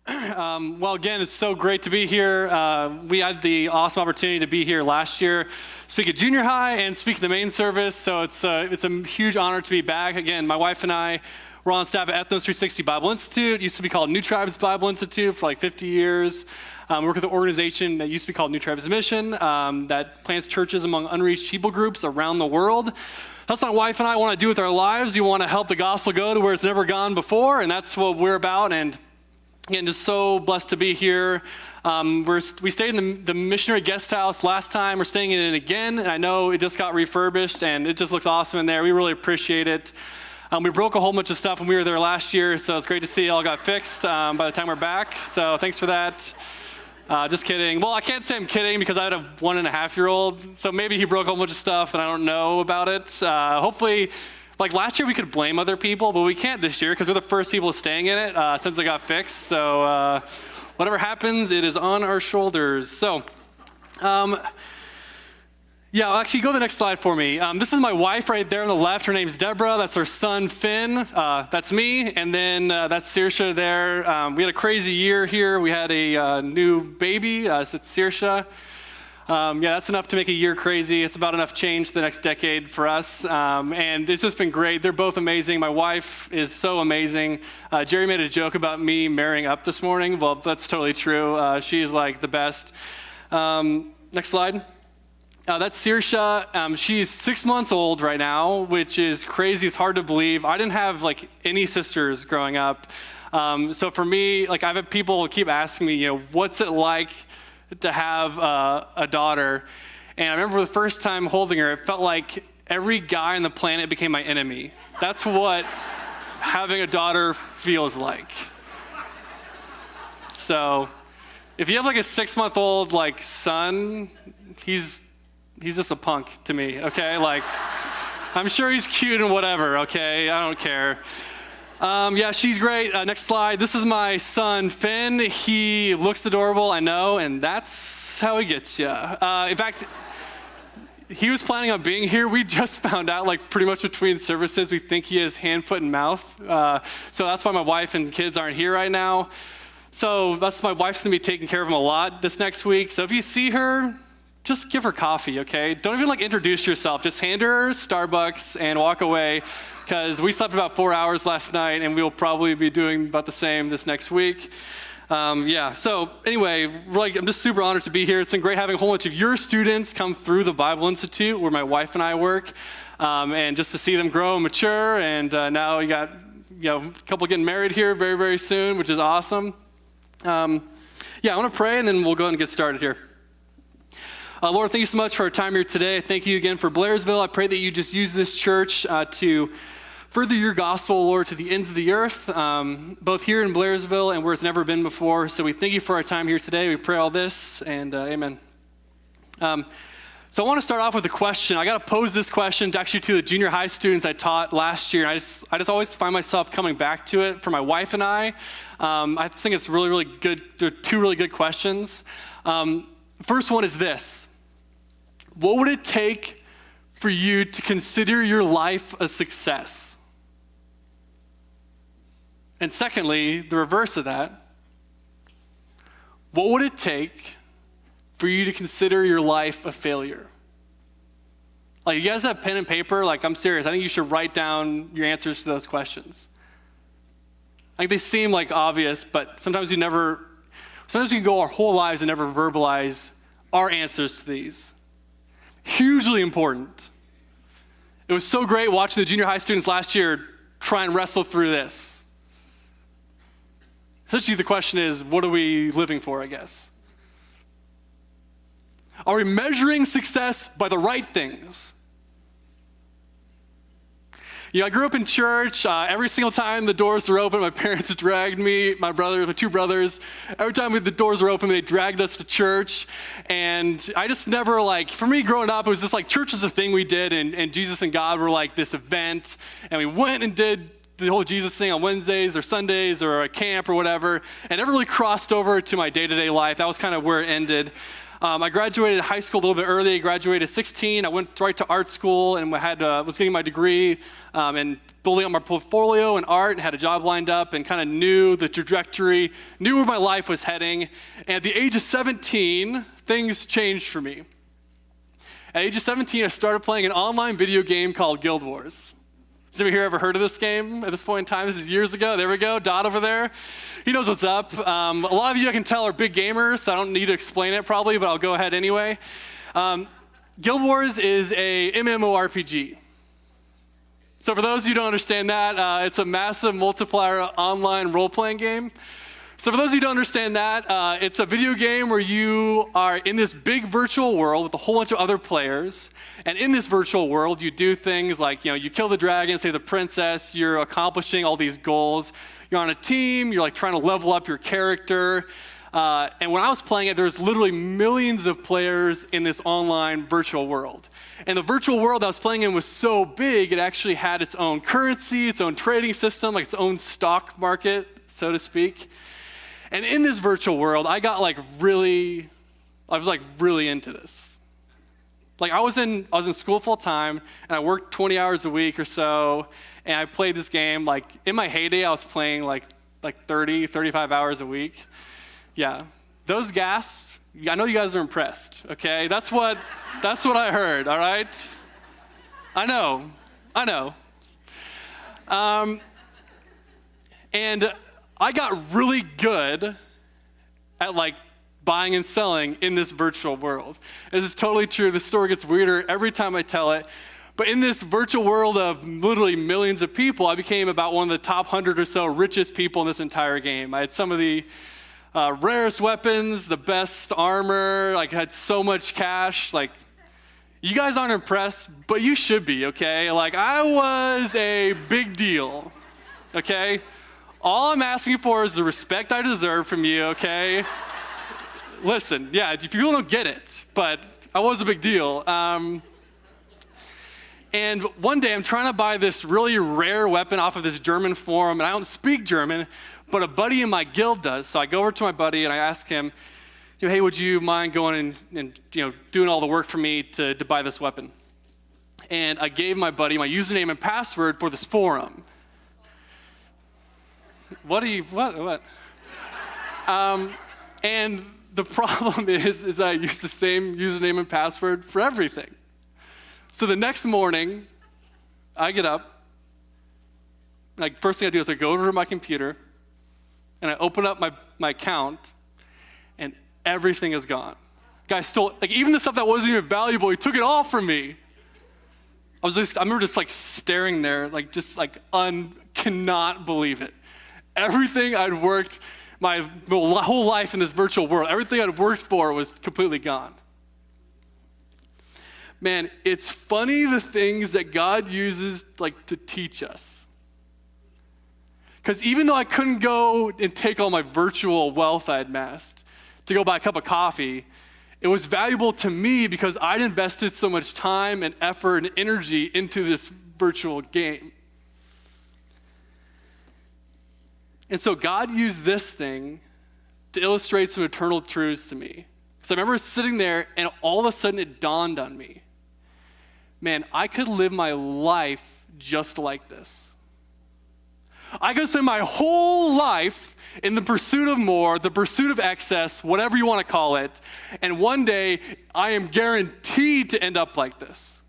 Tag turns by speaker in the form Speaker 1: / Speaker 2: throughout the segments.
Speaker 1: Well, again, it's so great to be here. We had the awesome opportunity to be here last year, speak at junior high and speak at the main service. So it's a huge honor to be back. Again, my wife and I were on staff at Ethnos 360 Bible Institute. It used to be called New Tribes Bible Institute for like 50 years. We work with an organization that used to be called New Tribes Mission that plants churches among unreached people groups around the world. That's what my wife and I want to do with our lives. We want to help the gospel go to where it's never gone before, and that's what we're about. And again, just so blessed to be here. We stayed in the missionary guest house last time. We're staying in it again, and I know it just got refurbished, and it just looks awesome in there. We really appreciate it. We broke a whole bunch of stuff when we were there last year, so it's great to see it all got fixed by the time we're back. So thanks for that. Just kidding. Well, I can't say I'm kidding because I had a 1.5-year-old, so maybe he broke a whole bunch of stuff and I don't know about it. Hopefully, like last year we could blame other people, but we can't this year because we're the first people staying in it since it got fixed. So whatever happens, it is on our shoulders. So, yeah, actually go to the next slide for me. This is my wife right there on the left. Her name's Deborah. That's our son, Finn. That's me. And then that's Saoirse there. We had a crazy year here. We had a new baby. So that's Saoirse. Yeah, that's enough to make a year crazy. It's about enough change the next decade for us. And it's just been great. They're both amazing. My wife is so amazing. Jerry made a joke about me marrying up this morning. Well, that's totally true. She's like the best. Next slide. That's Saoirse. She's 6 months old right now, which is crazy. It's hard to believe. I didn't have like any sisters growing up. So for me, like I've had people keep asking me, what's it like to have a daughter? And I remember the first time holding her, it felt like every guy on the planet became my enemy. That's what having a daughter feels like. So if you have like a 6-month-old like son, he's just a punk to me, okay? Like, I'm sure he's cute and whatever, okay? I don't care. Yeah, she's great. Next slide. This is my son, Finn. He looks adorable, I know, and that's how he gets you. In fact, he was planning on being here. We just found out, like, pretty much between services, we think he has hand, foot, and mouth. So that's why my wife and kids aren't here right now. So that's my wife's going to be taking care of him a lot this next week. So if you see her, just give her coffee, okay? Don't even like introduce yourself. Just hand her Starbucks and walk away because we slept about 4 hours last night and we'll probably be doing about the same this next week. Yeah, so anyway, I'm just super honored to be here. It's been great having a whole bunch of your students come through the Bible Institute where my wife and I work and just to see them grow and mature. And now we got a couple getting married here very, very soon, which is awesome. Yeah, I want to pray and then we'll go ahead and get started here. Lord, thank you so much for our time here today. Thank you again for Blairsville. I pray that you just use this church to further your gospel, Lord, to the ends of the earth, both here in Blairsville and where it's never been before. So we thank you for our time here today. We pray all this, and amen. So I want to start off with a question. I got to pose this question actually to the junior high students I taught last year. I just always find myself coming back to it for my wife and I. I think it's really, really good. They're two really good questions. First one is this. What would it take for you to consider your life a success? And secondly, the reverse of that. What would it take for you to consider your life a failure? Like, you guys have pen and paper? Like, I'm serious. I think you should write down your answers to those questions. Like, they seem like obvious, but sometimes we can go our whole lives and never verbalize our answers to these. Hugely important. It was so great watching the junior high students last year try and wrestle through this. Essentially, the question is, what are we living for, I guess? Are we measuring success by the right things? I grew up in church. Every single time the doors were open, my parents dragged me, my two brothers. Every time the doors were open, they dragged us to church. And I just never for me growing up, it was just like church was a thing we did, and Jesus and God were like this event. And we went and did the whole Jesus thing on Wednesdays or Sundays or a camp or whatever. And never really crossed over to my day-to-day life. That was kind of where it ended. I graduated high school a little bit early. I graduated at 16. I went right to art school and was getting my degree and building up my portfolio in art and had a job lined up and kind of knew the trajectory, knew where my life was heading. And at the age of 17, things changed for me. At the age of 17, I started playing an online video game called Guild Wars. Has anyone here ever heard of this game at this point in time? This is years ago. There we go, Dot over there. He knows what's up. A lot of you, I can tell, are big gamers, so I don't need to explain it probably, but I'll go ahead anyway. Guild Wars is a MMORPG. So for those of you who don't understand that, it's a massive multiplayer online role-playing game. So for those of you who don't understand that, it's a video game where you are in this big virtual world with a whole bunch of other players. And in this virtual world, you do things like, you kill the dragon, save the princess, you're accomplishing all these goals. You're on a team, you're like trying to level up your character. And when I was playing it, there's literally millions of players in this online virtual world. And the virtual world I was playing in was so big, it actually had its own currency, its own trading system, like its own stock market, so to speak. And in this virtual world, I was really into this. Like I was in school full time, and I worked 20 hours a week or so, and I played this game. Like in my heyday, I was playing like 30, 35 hours a week. Yeah, those gasps, I know you guys are impressed, okay? That's what I heard, all right? I know. And I got really good at like buying and selling in this virtual world. This is totally true. The story gets weirder every time I tell it. But in this virtual world of literally millions of people, I became about one of the top 100 or so richest people in this entire game. I had some of the rarest weapons, the best armor, I had so much cash. Like, you guys aren't impressed, but you should be, okay? Like, I was a big deal, okay? All I'm asking for is the respect I deserve from you, okay? Listen, yeah, people don't get it, but I was a big deal. And one day I'm trying to buy this really rare weapon off of this German forum, and I don't speak German, but a buddy in my guild does. So I go over to my buddy and I ask him, hey, would you mind going and doing all the work for me to buy this weapon? And I gave my buddy my username and password for this forum. What? And the problem is that I use the same username and password for everything. So the next morning, I get up, like first thing I do is I go over to my computer, and I open up my account, and everything is gone. Guy stole, like even the stuff that wasn't even valuable, he took it all from me. I remember just like staring there, like just like cannot believe it. Everything I'd worked my whole life in this virtual world, everything I'd worked for was completely gone. Man, it's funny the things that God uses like to teach us. Because even though I couldn't go and take all my virtual wealth I had amassed to go buy a cup of coffee, it was valuable to me because I'd invested so much time and effort and energy into this virtual game. And so God used this thing to illustrate some eternal truths to me. So I remember sitting there and all of a sudden it dawned on me, man, I could live my life just like this. I could spend my whole life in the pursuit of more, the pursuit of excess, whatever you want to call it, and one day I am guaranteed to end up like this.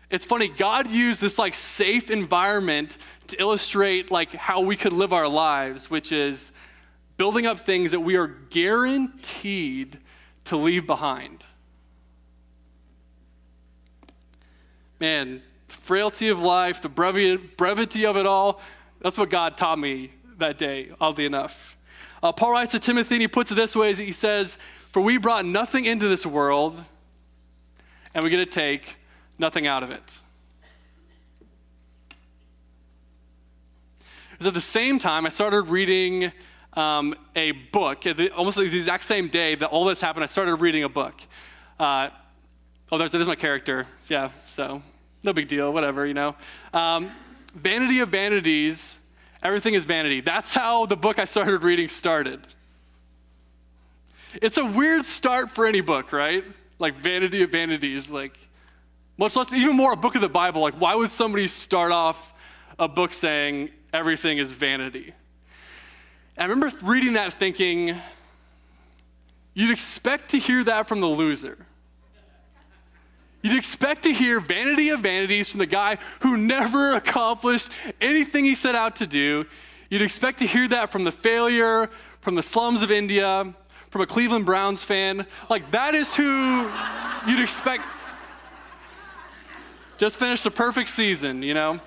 Speaker 1: It's funny, God used this like safe environment to illustrate like how we could live our lives, which is building up things that we are guaranteed to leave behind. Man, the frailty of life, the brevity of it all, that's what God taught me that day, oddly enough. Paul writes to Timothy, and he puts it this way, he says, for we brought nothing into this world, and we get to take nothing out of it. Because at the same time, I started reading a book. Almost like the exact same day that all this happened, I started reading a book. There's my character. Yeah, so no big deal, whatever, Vanity of Vanities, Everything is Vanity. That's how the book I started reading started. It's a weird start for any book, right? Like Vanity of Vanities, like much less, even more a book of the Bible. Like why would somebody start off a book saying everything is vanity? And I remember reading that thinking, you'd expect to hear that from the loser. You'd expect to hear vanity of vanities from the guy who never accomplished anything he set out to do. You'd expect to hear that from the failure, from the slums of India, from a Cleveland Browns fan. Like that is who you'd expect. Just finished a perfect season, you know?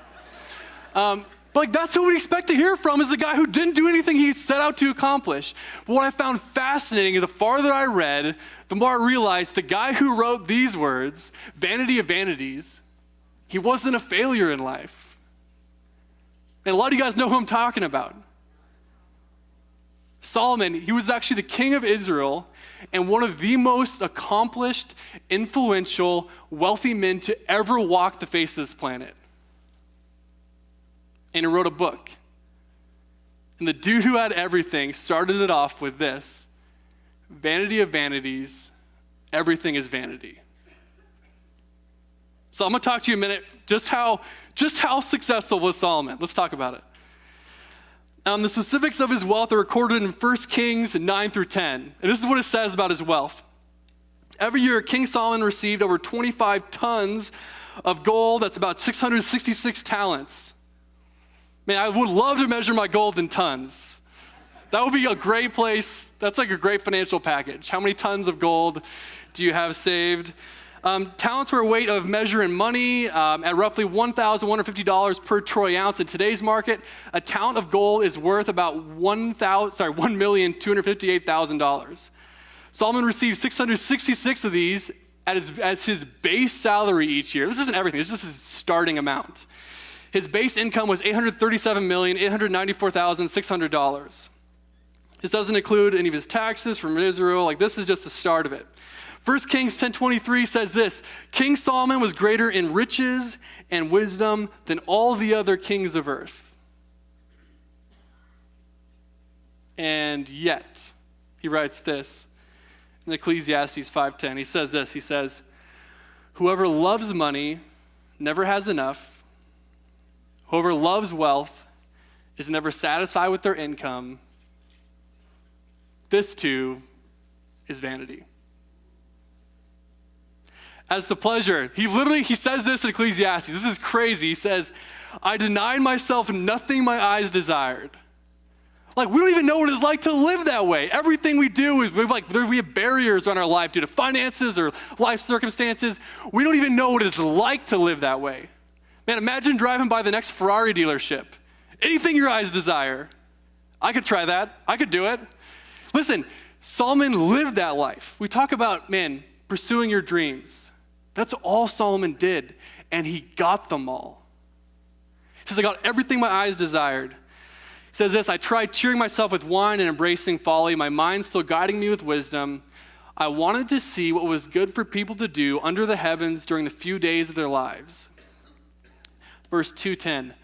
Speaker 1: But like that's who we expect to hear from, is the guy who didn't do anything he set out to accomplish. But what I found fascinating is the farther I read, the more I realized the guy who wrote these words, vanity of vanities, he wasn't a failure in life. And a lot of you guys know who I'm talking about. Solomon, he was actually the king of Israel and one of the most accomplished, influential, wealthy men to ever walk the face of this planet. And he wrote a book. And the dude who had everything started it off with this: vanity of vanities, everything is vanity. So I'm gonna talk to you a minute, just how successful was Solomon? Let's talk about it. The specifics of his wealth are recorded in 1 Kings 9 through 10. And this is what it says about his wealth. Every year, King Solomon received over 25 tons of gold. That's about 666 talents. Man, I would love to measure my gold in tons. That would be a great place. That's like a great financial package. How many tons of gold do you have saved? Talents were a weight of measure in money at roughly $1,150 per troy ounce. In today's market, a talent of gold is worth about $1,258,000. Solomon received 666 of these as his base salary each year. This isn't everything. This is his starting amount. His base income was $837,894,600. This doesn't include any of his taxes from Israel. Like this is just the start of it. 1 Kings 10:23 says this: King Solomon was greater in riches and wisdom than all the other kings of earth. And yet, he writes this in Ecclesiastes 5:10. He says this, he says, whoever loves money never has enough. Whoever loves wealth is never satisfied with their income. This too is vanity. As to pleasure, he says this in Ecclesiastes. This is crazy. He says, I denied myself nothing my eyes desired. Like, we don't even know what it's like to live that way. Everything we do is, we have barriers on our life due to finances or life circumstances. We don't even know what it's like to live that way. Man, imagine driving by the next Ferrari dealership. Anything your eyes desire. I could try that. I could do it. Listen, Solomon lived that life. We talk about, man, pursuing your dreams. That's all Solomon did, and he got them all. He says, I got everything my eyes desired. He says this: I tried cheering myself with wine and embracing folly, my mind still guiding me with wisdom. I wanted to see what was good for people to do under the heavens during the few days of their lives. Verse 2:10,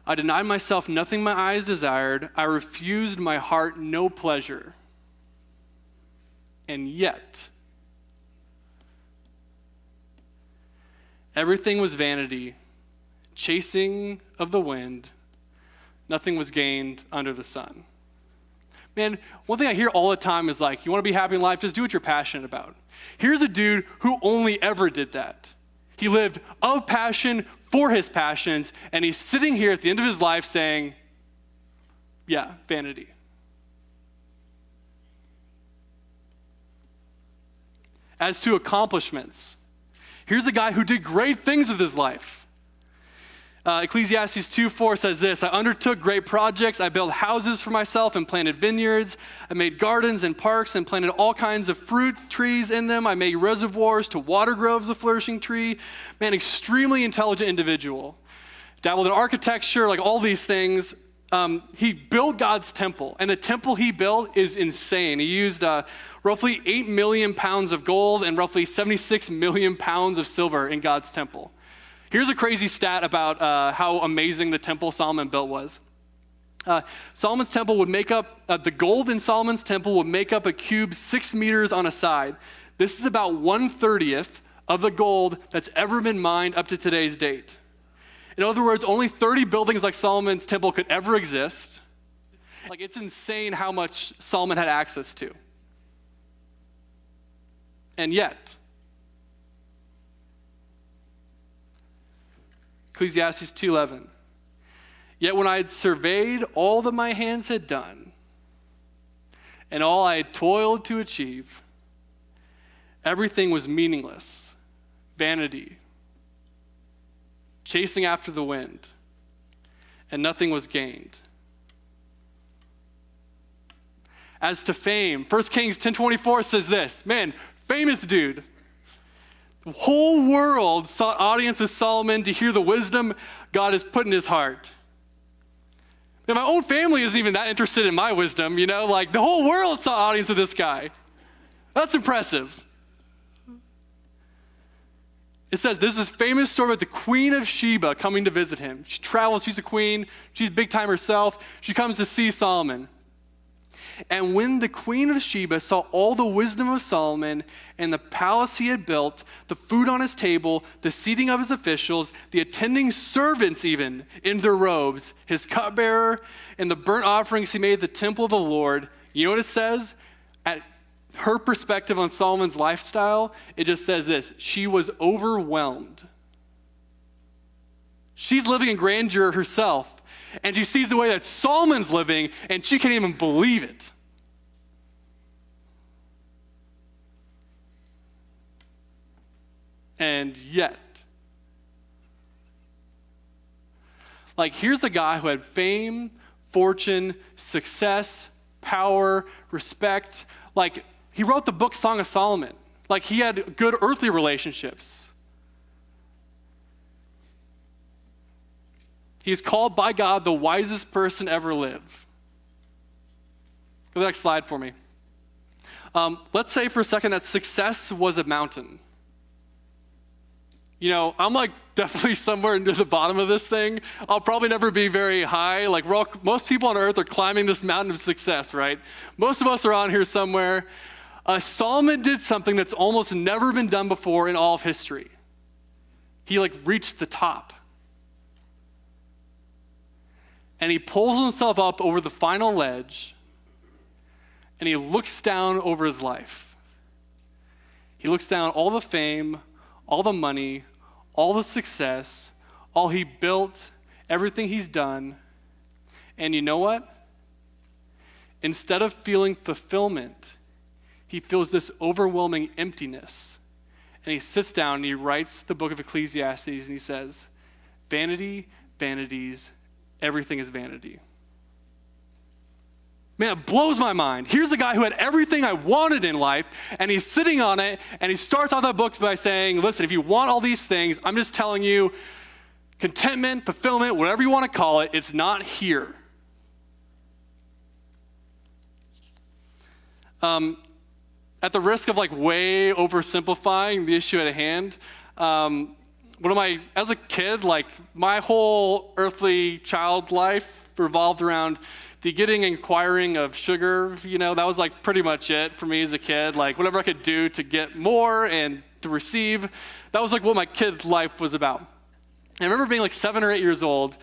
Speaker 1: I denied myself nothing my eyes desired. I refused my heart no pleasure. And yet, everything was vanity, chasing of the wind. Nothing was gained under the sun. Man, one thing I hear all the time is like, you want to be happy in life, just do what you're passionate about. Here's a dude who only ever did that. He lived of passion for his passions, and he's sitting here at the end of his life saying, yeah, vanity. As to accomplishments, here's a guy who did great things with his life. Ecclesiastes 2:4 says this: I undertook great projects. I built houses for myself and planted vineyards. I made gardens and parks and planted all kinds of fruit trees in them. I made reservoirs to water groves of flourishing tree. Man, extremely intelligent individual. Dabbled in architecture, like all these things. He built God's temple, and the temple he built is insane. He used roughly 8 million pounds of gold and roughly 76 million pounds of silver in God's temple. Here's a crazy stat about how amazing the temple Solomon built was. Solomon's temple would make up, the gold in Solomon's temple would make up a cube 6 meters on a side. This is about 1/30 of the gold that's ever been mined up to today's date. In other words, only 30 buildings like Solomon's temple could ever exist. Like, it's insane how much Solomon had access to. And yet, Ecclesiastes 2:11, yet when I had surveyed all that my hands had done and all I had toiled to achieve, everything was meaningless, vanity, chasing after the wind, and nothing was gained. As to fame, 1 Kings 10:24 says this, man, famous dude. The whole world sought audience with Solomon to hear the wisdom God has put in his heart. And my own family isn't even that interested in my wisdom, like the whole world sought audience with this guy. That's impressive. It says there's this famous story about the Queen of Sheba coming to visit him. She travels, she's a queen, she's big time herself. She comes to see Solomon. And when the Queen of Sheba saw all the wisdom of Solomon and the palace he had built, the food on his table, the seating of his officials, the attending servants even in their robes, his cupbearer, and the burnt offerings he made at the temple of the Lord, you know what it says? At her perspective on Solomon's lifestyle, it just says this, she was overwhelmed. She's living in grandeur herself. And she sees the way that Solomon's living, and she can't even believe it. And yet, like, here's a guy who had fame, fortune, success, power, respect. Like, he wrote the book Song of Solomon. Like, he had good earthly relationships. He is called by God the wisest person ever lived. Go to the next slide for me. Let's say for a second that success was a mountain. I'm like definitely somewhere near the bottom of this thing. I'll probably never be very high. Like most people on earth are climbing this mountain of success, right? Most of us are on here somewhere. Solomon did something that's almost never been done before in all of history. He reached the top. And he pulls himself up over the final ledge, and he looks down over his life. He looks down all the fame, all the money, all the success, all he built, everything he's done. And you know what? Instead of feeling fulfillment, he feels this overwhelming emptiness. And he sits down and he writes the book of Ecclesiastes, and he says, vanity, vanities, everything is vanity. Man, it blows my mind. Here's a guy who had everything I wanted in life, and he's sitting on it, and he starts off that book by saying, listen, if you want all these things, I'm just telling you, contentment, fulfillment, whatever you want to call it, it's not here. At the risk of way oversimplifying the issue at hand, as a kid, my whole earthly child life revolved around the getting and acquiring of sugar. That was pretty much it for me as a kid. Whatever I could do to get more and to receive, that was what my kid life was about. And I remember being 7 or 8 years old,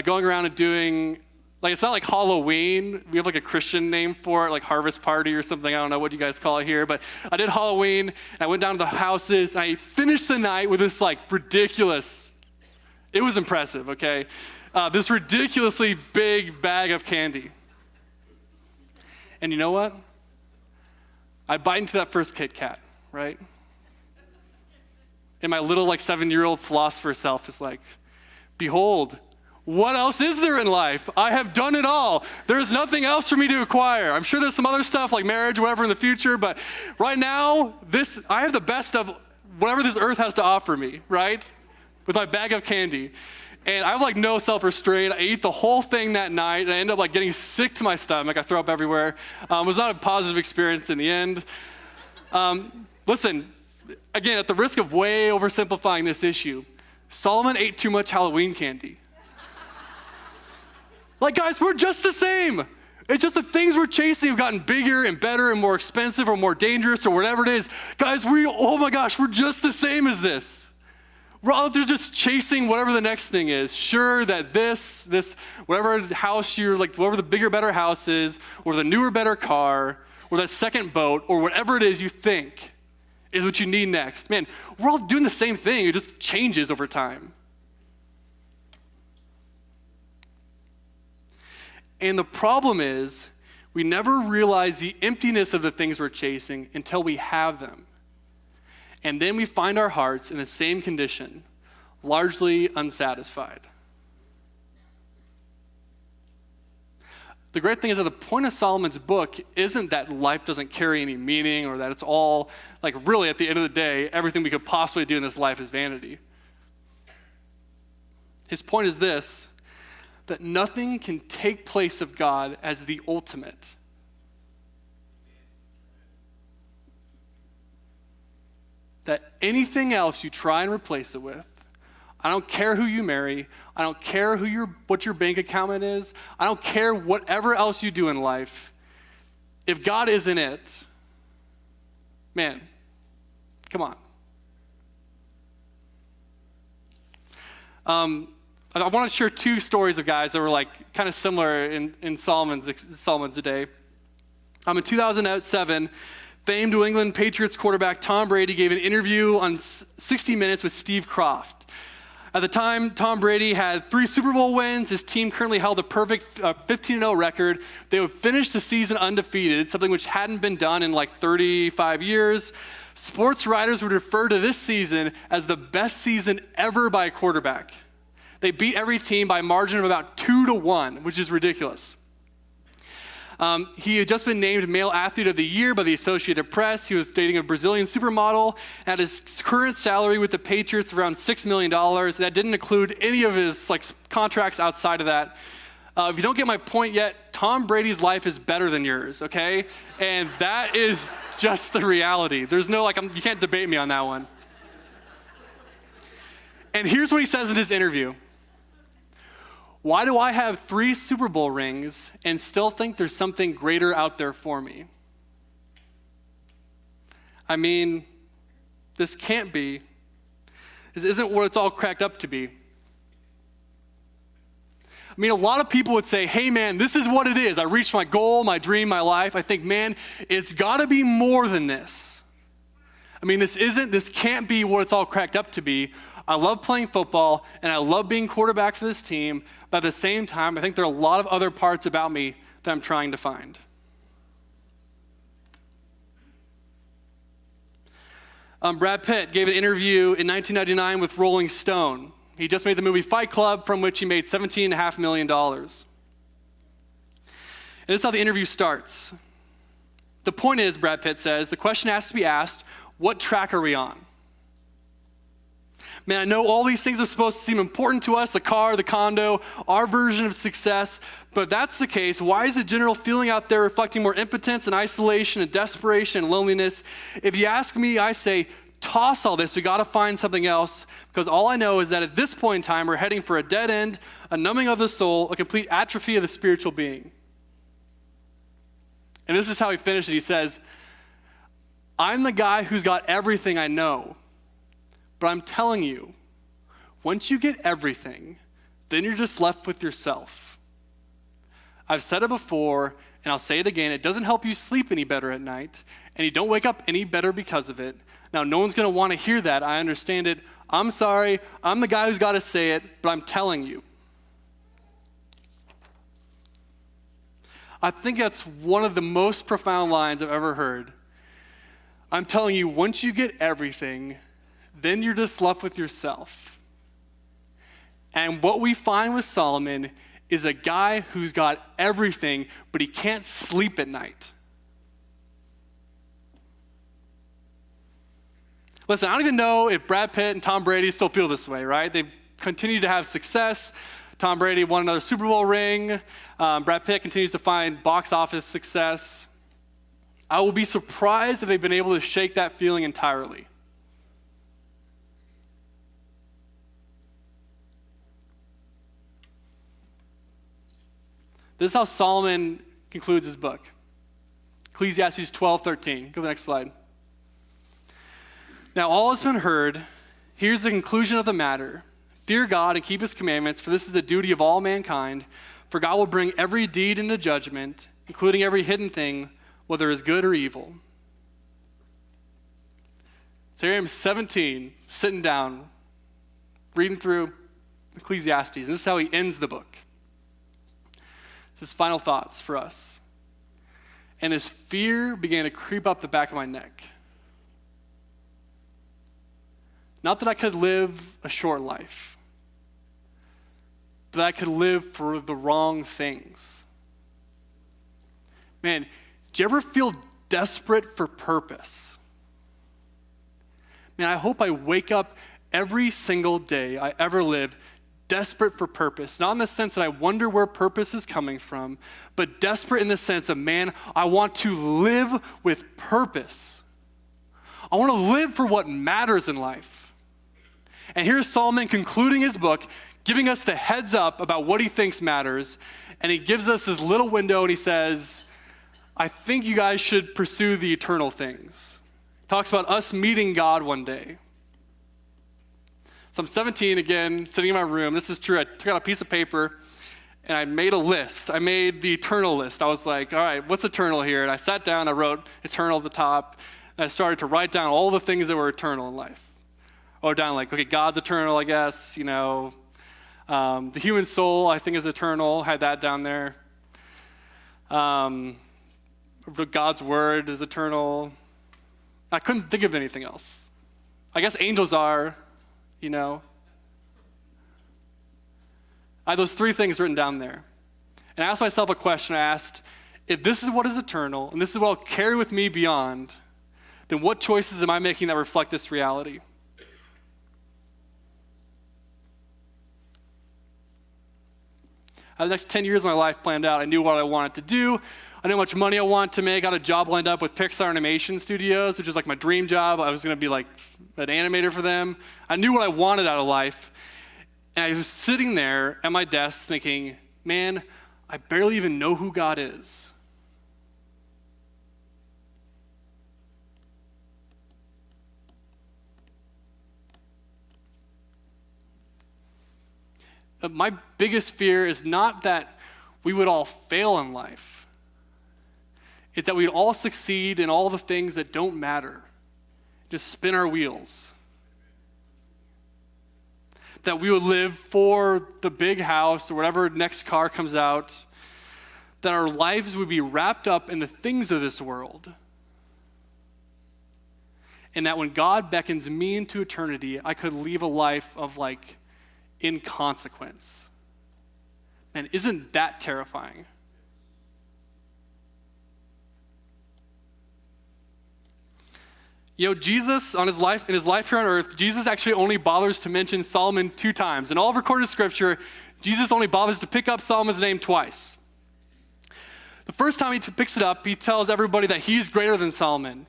Speaker 1: going around and doing, it's not like Halloween. We have a Christian name for it, Harvest Party or something. I don't know what you guys call it here, but I did Halloween, and I went down to the houses, and I finished the night with this ridiculous, it was impressive, okay? This ridiculously big bag of candy. And you know what? I bite into that first Kit Kat, right? And my little 7-year-old philosopher self is behold, what else is there in life? I have done it all. There's nothing else for me to acquire. I'm sure there's some other stuff like marriage or whatever in the future, but right now, I have the best of whatever this earth has to offer me, right? With my bag of candy. And I have no self-restraint. I eat the whole thing that night, and I end up getting sick to my stomach. I throw up everywhere. It was not a positive experience in the end. Listen, again, at the risk of way oversimplifying this issue, Solomon ate too much Halloween candy. Like, guys, we're just the same. It's just the things we're chasing have gotten bigger and better and more expensive or more dangerous or whatever it is. Guys, oh my gosh, we're just the same as this. We're out there just chasing whatever the next thing is. Sure that this, whatever house you're like, whatever the bigger, better house is, or the newer, better car, or that second boat, or whatever it is you think is what you need next. Man, we're all doing the same thing. It just changes over time. And the problem is, we never realize the emptiness of the things we're chasing until we have them. And then we find our hearts in the same condition, largely unsatisfied. The great thing is that the point of Solomon's book isn't that life doesn't carry any meaning or that it's all, like really at the end of the day, everything we could possibly do in this life is vanity. His point is this, that nothing can take place of God as the ultimate. That anything else you try and replace it with, I don't care who you marry, I don't care what your bank account is, I don't care whatever else you do in life, if God isn't it, man, come on. I want to share two stories of guys that were like kind of similar in Solomon's day. In 2007, famed New England Patriots quarterback Tom Brady gave an interview on 60 Minutes with Steve Kroft. At the time, Tom Brady had 3 Super Bowl wins. His team currently held a perfect 15-0 record. They would finish the season undefeated, something which hadn't been done in like 35 years. Sports writers would refer to this season as the best season ever by a quarterback. They beat every team by a margin of about 2-1, which is ridiculous. He had just been named Male Athlete of the Year by the Associated Press. He was dating a Brazilian supermodel. Had his current salary with the Patriots around $6 million. That didn't include any of his contracts outside of that. If you don't get my point yet, Tom Brady's life is better than yours, okay? And that is just the reality. There's no, you can't debate me on that one. And here's what he says in his interview. Why do I have 3 Super Bowl rings and still think there's something greater out there for me? I mean, this can't be. This isn't what it's all cracked up to be. I mean, a lot of people would say, hey man, this is what it is. I reached my goal, my dream, my life. I think, man, it's gotta be more than this. I mean, this can't be what it's all cracked up to be. I love playing football, and I love being quarterback for this team, but at the same time, I think there are a lot of other parts about me that I'm trying to find. Brad Pitt gave an interview in 1999 with Rolling Stone. He just made the movie Fight Club, from which he made $17.5 million. And this is how the interview starts. The point is, Brad Pitt says, the question has to be asked, what track are we on? Man, I know all these things are supposed to seem important to us, the car, the condo, our version of success, but if that's the case, why is the general feeling out there reflecting more impotence and isolation and desperation and loneliness? If you ask me, I say, toss all this, we gotta find something else, because all I know is that at this point in time, we're heading for a dead end, a numbing of the soul, a complete atrophy of the spiritual being. And this is how he finished it. He says, I'm the guy who's got everything I know. But I'm telling you, once you get everything, then you're just left with yourself. I've said it before, and I'll say it again, it doesn't help you sleep any better at night, and you don't wake up any better because of it. Now, no one's gonna wanna hear that, I understand it. I'm sorry, I'm the guy who's gotta say it, but I'm telling you. I think that's one of the most profound lines I've ever heard. I'm telling you, once you get everything, then you're just left with yourself. And what we find with Solomon is a guy who's got everything, but he can't sleep at night. Listen, I don't even know if Brad Pitt and Tom Brady still feel this way, right? They've continued to have success. Tom Brady won another Super Bowl ring. Brad Pitt continues to find box office success. I will be surprised if they've been able to shake that feeling entirely. This is how Solomon concludes his book. Ecclesiastes 12:13. Go to the next slide. Now all has been heard. Here's the conclusion of the matter. Fear God and keep his commandments, for this is the duty of all mankind. For God will bring every deed into judgment, including every hidden thing, whether it is good or evil. So here I am, 17, sitting down, reading through Ecclesiastes, and this is how he ends the book. This is final thoughts for us. And this fear began to creep up the back of my neck. Not that I could live a short life, but that I could live for the wrong things. Man, do you ever feel desperate for purpose? Man, I hope I wake up every single day I ever live desperate for purpose. Not in the sense that I wonder where purpose is coming from, but desperate in the sense of, man, I want to live with purpose. I want to live for what matters in life. And here's Solomon concluding his book, giving us the heads up about what he thinks matters. And he gives us this little window and he says, I think you guys should pursue the eternal things. He talks about us meeting God one day. So I'm 17 again, sitting in my room. This is true. I took out a piece of paper and I made a list. I made the eternal list. I was like, all right, what's eternal here? And I sat down, I wrote eternal at the top, and I started to write down all the things that were eternal in life. I wrote down like, okay, God's eternal, I guess, the human soul, I think, is eternal. Had that down there. God's word is eternal. I couldn't think of anything else. I guess angels are, I had those three things written down there. And I asked myself a question. I asked, if this is what is eternal, and this is what I'll carry with me beyond, then what choices am I making that reflect this reality? I had the next 10 years of my life planned out. I knew what I wanted to do. I knew how much money I wanted to make. I got a job lined up with Pixar Animation Studios, which is like my dream job. I was going to be like an animator for them. I knew what I wanted out of life. And I was sitting there at my desk thinking, man, I barely even know who God is. My biggest fear is not that we would all fail in life. It's that we'd all succeed in all the things that don't matter. Just spin our wheels. That we would live for the big house or whatever next car comes out. That our lives would be wrapped up in the things of this world. And that when God beckons me into eternity, I could leave a life of inconsequence. Man, isn't that terrifying? Jesus, in his life here on earth, Jesus actually only bothers to mention Solomon 2 times. In all of recorded scripture, Jesus only bothers to pick up Solomon's name twice. The first time he picks it up, he tells everybody that he's greater than Solomon.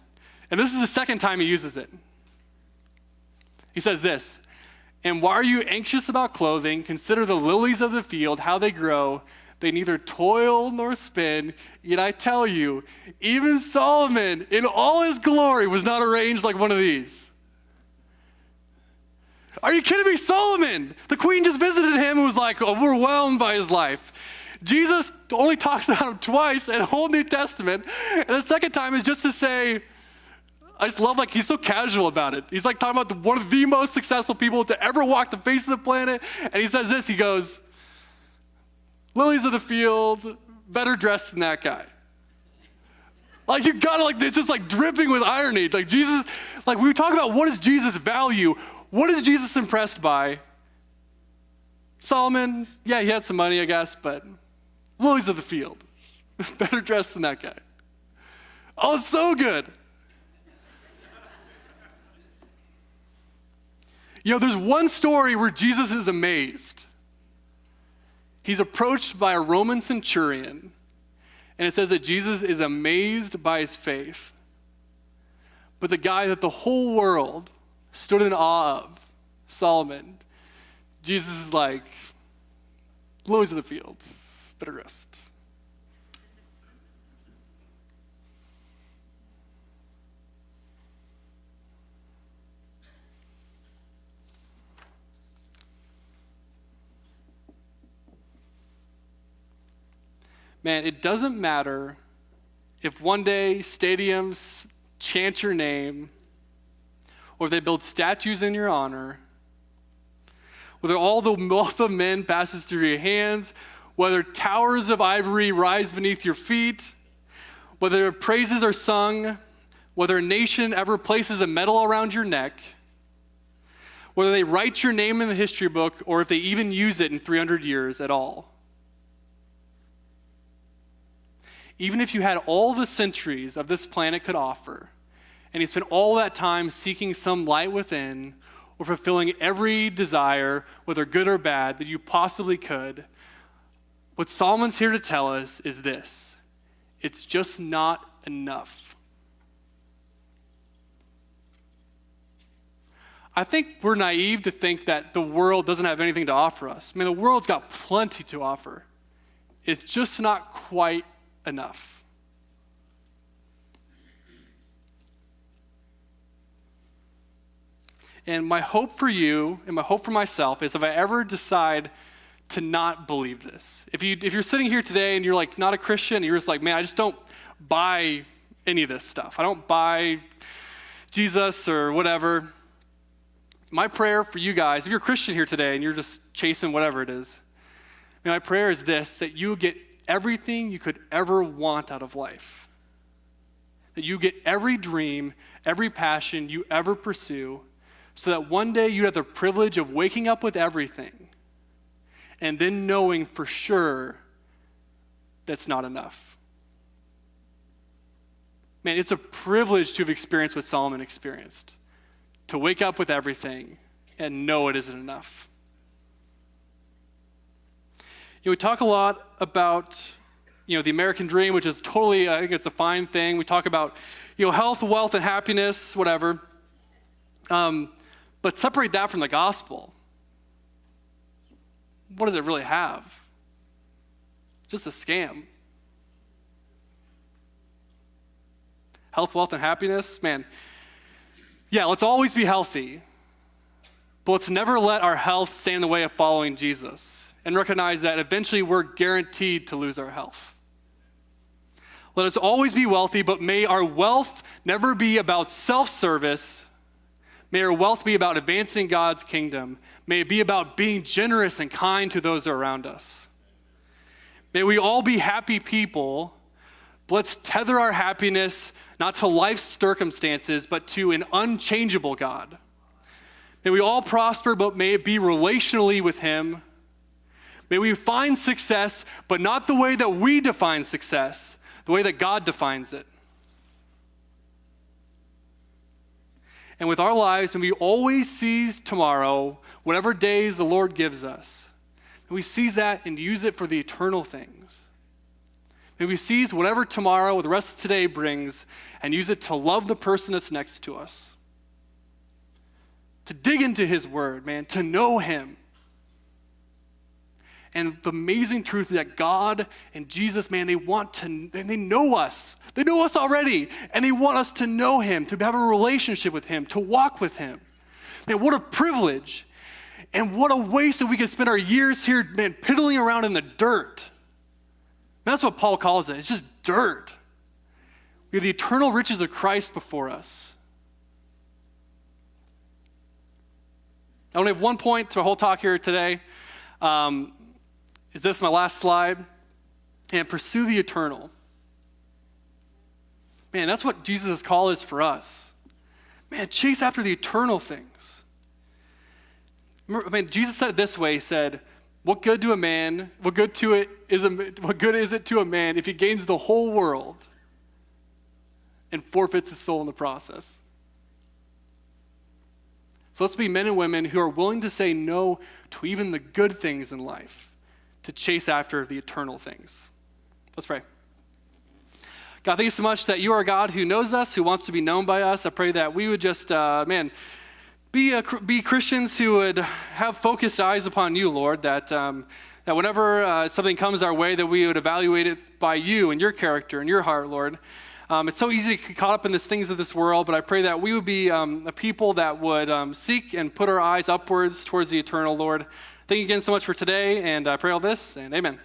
Speaker 1: And this is the second time he uses it. He says this, and why are you anxious about clothing? Consider the lilies of the field, how they grow. They neither toil nor spin. Yet I tell you, even Solomon in all his glory was not arranged like one of these. Are you kidding me? Solomon, the queen just visited him and was overwhelmed by his life. Jesus only talks about him twice in the whole New Testament. And the second time is just to say, I just love, he's so casual about it. He's talking about one of the most successful people to ever walk the face of the planet. And he says this, he goes, lilies of the field, better dressed than that guy. You gotta, it's just dripping with irony. Jesus, we talk about what is Jesus' value? What is Jesus impressed by? Solomon, yeah, he had some money, I guess, but lilies of the field, better dressed than that guy. Oh, it's so good. There's one story where Jesus is amazed. He's approached by a Roman centurion, and it says that Jesus is amazed by his faith. But the guy that the whole world stood in awe of, Solomon, Jesus is like, lilies of the field, better dressed. Man, it doesn't matter if one day stadiums chant your name, or if they build statues in your honor, whether all the wealth of men passes through your hands, whether towers of ivory rise beneath your feet, whether praises are sung, whether a nation ever places a medal around your neck, whether they write your name in the history book, or if they even use it in 300 years at all. Even if you had all the centuries of this planet could offer, and you spent all that time seeking some light within, or fulfilling every desire, whether good or bad, that you possibly could, what Solomon's here to tell us is this: it's just not enough. I think we're naive to think that the world doesn't have anything to offer us. I mean, the world's got plenty to offer. It's just not quite enough. And my hope for you and my hope for myself is if I ever decide to not believe this, if you're sitting here today and you're like not a Christian, and you're just like, man, I just don't buy any of this stuff. I don't buy Jesus or whatever. My prayer for you guys, if you're a Christian here today and you're just chasing whatever it is, my prayer is this: that you get everything you could ever want out of life. That you get every dream, every passion you ever pursue, so that one day you have the privilege of waking up with everything and then knowing for sure that's not enough. Man, it's a privilege to have experienced what Solomon experienced. To wake up with everything and know it isn't enough. We talk a lot about, the American dream, which is totally, I think it's a fine thing. We talk about, health, wealth, and happiness, whatever. But separate that from the gospel. What does it really have? Just a scam. Health, wealth, and happiness, man. Yeah, let's always be healthy, but let's never let our health stand in the way of following Jesus and recognize that eventually we're guaranteed to lose our health. Let us always be wealthy, but may our wealth never be about self-service. May our wealth be about advancing God's kingdom. May it be about being generous and kind to those around us. May we all be happy people, but let's tether our happiness not to life's circumstances, but to an unchangeable God. May we all prosper, but may it be relationally with Him. May we find success, but not the way that we define success, the way that God defines it. And with our lives, may we always seize tomorrow, whatever days the Lord gives us. May we seize that and use it for the eternal things. May we seize whatever tomorrow or the rest of today brings and use it to love the person that's next to us. To dig into His word, man, to know Him. And the amazing truth is that God and Jesus, man, they know us. They know us already, and they want us to know Him, to have a relationship with Him, to walk with Him. Man, what a privilege. And what a waste that we could spend our years here, man, piddling around in the dirt. That's what Paul calls it. It's just dirt. We have the eternal riches of Christ before us. I only have one point to our whole talk here today. Is this my last slide? And pursue the eternal. Man, that's what Jesus' call is for us. Man, chase after the eternal things. Jesus said it this way. He said, what good is it to a man if he gains the whole world and forfeits his soul in the process? So let's be men and women who are willing to say no to even the good things in life, to chase after the eternal things. Let's pray. God, thank you so much that you are a God who knows us, who wants to be known by us. I pray that we would just, be Christians who would have focused eyes upon you, Lord, that whenever something comes our way, that we would evaluate it by you and your character and your heart, Lord. It's so easy to get caught up in the things of this world, but I pray that we would be a people that would seek and put our eyes upwards towards the eternal, Lord. Thank you again so much for today, and I pray all this, and amen.